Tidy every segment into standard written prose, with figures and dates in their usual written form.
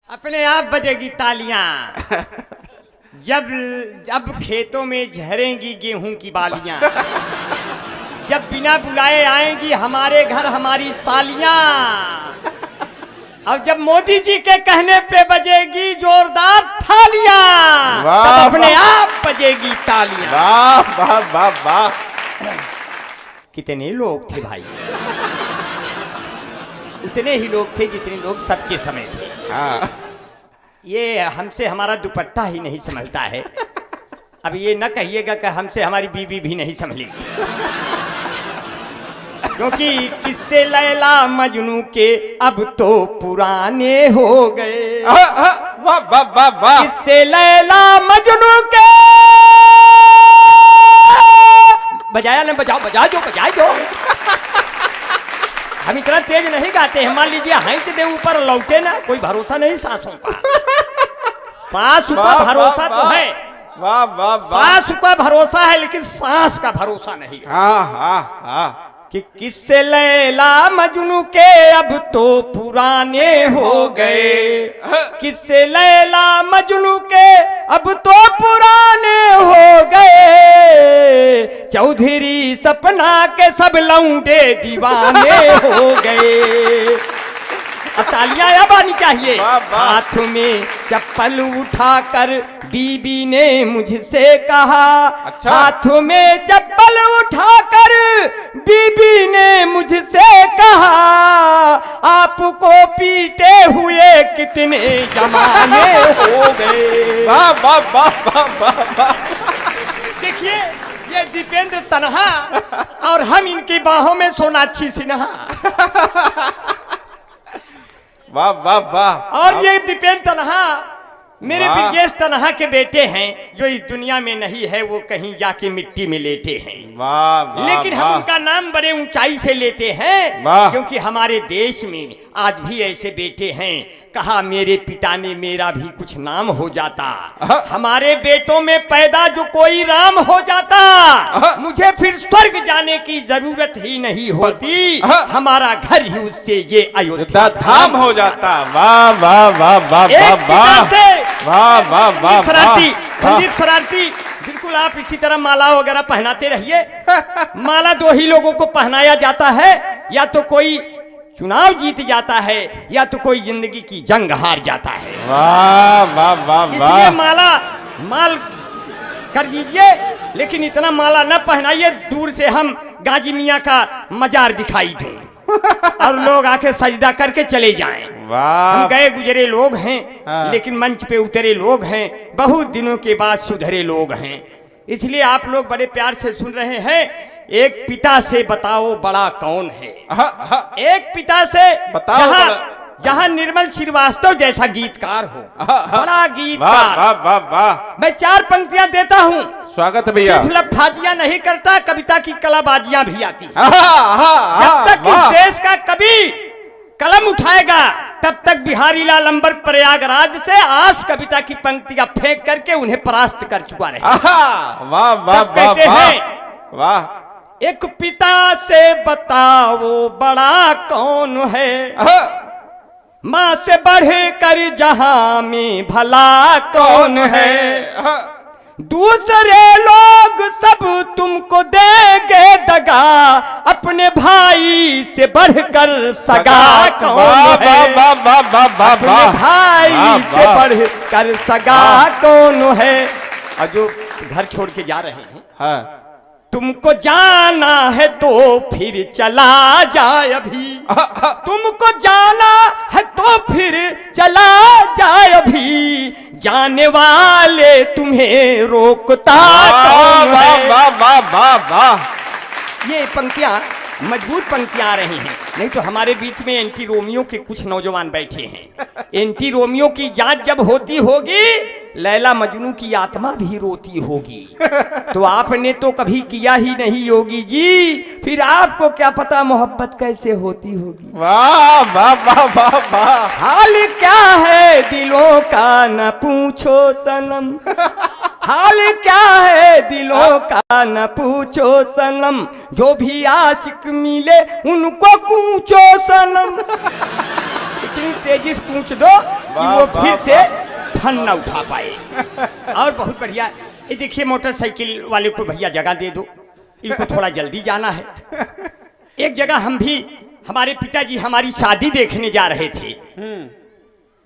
अपने आप बजेगी तालियां जब जब खेतों में झरेंगी गेहूं की बालियां, जब बिना बुलाए आएंगी हमारे घर हमारी सालियां, और जब मोदी जी के कहने पे बजेगी जोरदार थालियां, तब अपने आप बजेगी तालियां। वाह वाह वाह वाह। कितने लोग थे भाई, उतने ही लोग थे जितने लोग सबके समय थे। हाँ। ये हमसे हमारा दुपट्टा ही नहीं संभलता है। अब ये न कहिएगा कि हमसे हमारी बीवी भी नहीं संभलेगी, क्योंकि किस्से लैला मजनू के अब तो पुराने हो गए। वाह वाह वाह वाह। किस्से लैला मजनू के बजाया ना, बजाओ बजा दो बजा दो। हम इतना तेज नहीं गाते हैं, मान लीजिए हाइट दे ऊपर लौटे ना, कोई भरोसा नहीं सांसों का। सांस ऊपर भरोसा तो है, वाह वाह वाह। सांस ऊपर भरोसा है लेकिन सांस का भरोसा नहीं। हाँ हाँ हाँ। कि किससे लैला मजनू के अब तो पुराने हो गए, किससे लैला मजनू के अब तो पुराने हो गए, चौधरी सपना के सब लौंडे दीवाने हो गए। अब तालियां अब आनी चाहिए। हाथ में चप्पल उठाकर बीबी ने मुझसे कहा, अच्छा। हाथ में चप्पल उठाकर बीबी ने मुझसे कहा, आपको पीटे हुए कितने जमाने हो गए। वाह वाह वाह वाह वाह वाह। देखिए ये दीपेंद्र तन्हा और हम इनकी बाहों में सोनाक्षी सिन्हा। वाह वाह वाह। और ये दीपेंद्र तन्हा मेरे वाह। ब्रिजेश तन्हा के बेटे हैं, जो इस दुनिया में नहीं है, वो कहीं जाके मिट्टी में लेटे हैं। वाह वाह। लेकिन हम वाह। उनका नाम बड़े ऊंचाई से लेते हैं, वाह। क्योंकि हमारे देश में आज भी ऐसे बेटे हैं। कहा मेरे पिता ने मेरा भी कुछ नाम हो जाता, हमारे बेटों में पैदा जो कोई राम हो जाता, मुझे फिर स्वर्ग जाने की जरूरत ही नहीं होती, हमारा घर ही उससे ये अयोध्या धाम हो जाता। वाह वाह वाह वाह वाह वाह वाह वाह वाह। संदीप शरारती, बिल्कुल आप इसी तरह माला वगैरह पहनाते रहिए। माला दो ही लोगों को पहनाया जाता है, या तो कोई चुनाव जीत जाता है या तो कोई जिंदगी की जंग हार जाता है। वाह वाह वाह वाह। इसलिए माला माल कर दीजिए, लेकिन इतना माला न पहनाइए दूर से हम गाजी मियाँ का मजार दिखाई दूं और लोग आके सजदा करके चले जाएं। वाह। हम गए गुजरे लोग हैं, हाँ। लेकिन मंच पे उतरे लोग हैं, बहुत दिनों के बाद सुधरे लोग हैं। इसलिए आप लोग बड़े प्यार से सुन रहे हैं। एक पिता से बताओ बड़ा कौन है। एक पिता से बताओ जहाँ निर्मल श्रीवास्तव जैसा गीतकार हो, बड़ा गीतकार। वाह वाह वाह। मैं 4 पंक्तियां देता हूँ, स्वागत भैया। सिर्फ लफ्फाजियां नहीं करता, कविता की कलाबाजियां भी आती हैं। जब जब तक इस देश का कवि कलम उठाएगा तब तक बिहारी लाल अंबर प्रयागराज से आस कविता की पंक्तियां फेंक करके उन्हें परास्त कर चुका रहे। वाह वाह तब कहते वाह हैं, वाह। एक पिता से बताओ बड़ा कौन है, माँ से बढ़ कर जहां में भला कौन है, दूसरे लोग सब तुमको देंगे दगा, अपने भाई से बढ़कर सगा कौन है, अपने भाई से बढ़कर सगा कौन है। और जो घर छोड़ के जा रहे हैं, हाँ। तुमको जाना है तो फिर चला जाए अभी, तुमको जाना है तो फिर चला जाए अभी, जाने वाले तुम्हें रोकता कौन है। वाह वाह वाह वाह। ये पंक्तियां मजबूत पंक्तियां आ रही हैं। नहीं तो हमारे बीच में एंटी रोमियो के कुछ नौजवान बैठे हैं। एंटी रोमियो की जांच जब होती होगी, लैला मजनू की आत्मा भी रोती होगी। तो आपने तो कभी किया ही नहीं योगी जी, फिर आपको क्या पता मोहब्बत कैसे होती होगी। वाह वाह वाह वाह वाह। हाल क्या है दिलों का न पूछो सनम, हाल क्या है दिलों का न पूछो सनम, जो भी आशिक मिले उनको कूचो सनम। इतनी तेजी से कूच दो कि वो फिर से फन न उठा पाए। और बहुत बढ़िया, ये देखिए मोटरसाइकिल वाले को भैया जगह दे दो, इनको थोड़ा जल्दी जाना है। एक जगह हम भी, हमारे पिताजी हमारी शादी देखने जा रहे थे।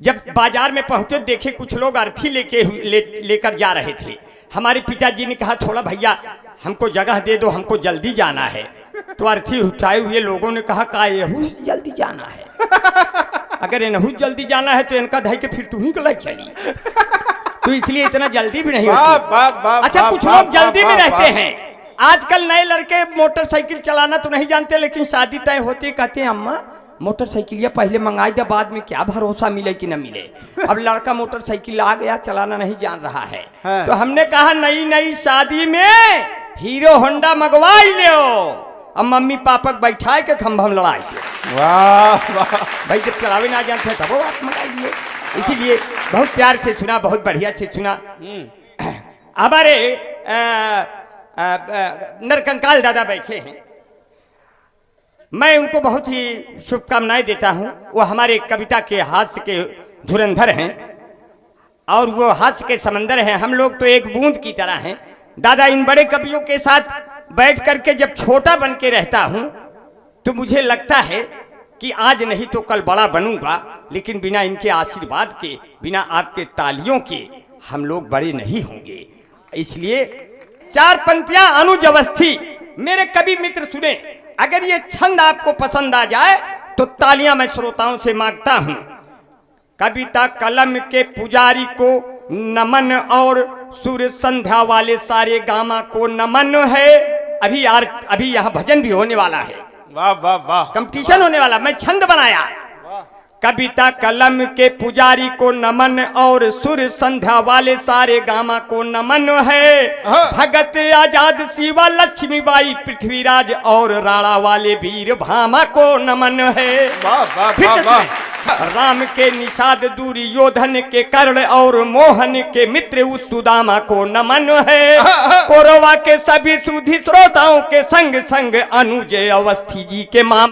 जब बाजार में पहुंचे देखे कुछ लोग अर्थी लेकर जा रहे थे। हमारे पिताजी ने कहा थोड़ा भैया हमको जगह दे दो, हमको जल्दी जाना है। तो अर्थी उठाए हुए लोगों ने कहा का यहू जल्दी जाना है? अगर इनहू जल्दी जाना है तो इनका धाई के फिर तू ही गलत चली, तो इसलिए इतना जल्दी भी नहीं होती। अच्छा, कुछ लोग जल्दी भी रहते हैं। आजकल नए लड़के मोटरसाइकिल चलाना तो नहीं जानते, लेकिन शादी तय होते कहते हैं अम्मा मोटरसाइकिल पहले मंगाई दे, बाद में क्या भरोसा मिले कि न मिले। अब लड़का मोटरसाइकिल आ गया, चलाना नहीं जान रहा है। तो हमने कहा नई नई शादी में हीरो होंडा मंगवाई लो, अब मम्मी पापा बैठाए के खंभा में लड़ाई दो। वाह वाह भाई जब चलावे ना जानते तब वो आप मंगाइए। इसीलिए बहुत प्यार से सुना, बहुत बढ़िया से सुना। हमारे नरकंकाल दादा बैठे हैं, मैं उनको बहुत ही शुभकामनाएं देता हूं। वो हमारे कविता के हास्य के धुरंधर हैं और वो हास्य के समंदर हैं। हम लोग तो एक बूंद की तरह हैं। दादा इन बड़े कवियों के साथ बैठ करके जब छोटा बन के रहता हूं तो मुझे लगता है कि आज नहीं तो कल बड़ा बनूंगा, लेकिन बिना इनके आशीर्वाद के, बिना आपके तालियों के हम लोग बड़े नहीं होंगे। इसलिए चार पंक्तियां अनुज अवस्थी। मेरे कवि मित्र सुने, अगर ये छंद आपको पसंद आ जाए तो तालियां मैं श्रोताओं से मांगता हूं। कविता कलम के पुजारी को नमन और सूर्य संध्या वाले सारे गामा को नमन है। अभी यहाँ भजन भी होने वाला है, वाह वाह वाह, कंपटीशन होने वाला। मैं छंद बनाया, कविता कलम के पुजारी को नमन और सूर्य संध्या वाले सारे गामा को नमन है। भगत आजाद शिवा लक्ष्मीबाई पृथ्वीराज और राणा वाले वीर भामा को नमन है। वाह वाह वाह, राम के निषाद दुर्योधन के कर्ण और मोहन के मित्र उस सुदामा को नमन है। कौरवा के सभी सुधी श्रोताओं के संग संग अनुज अवस्थी जी के मामा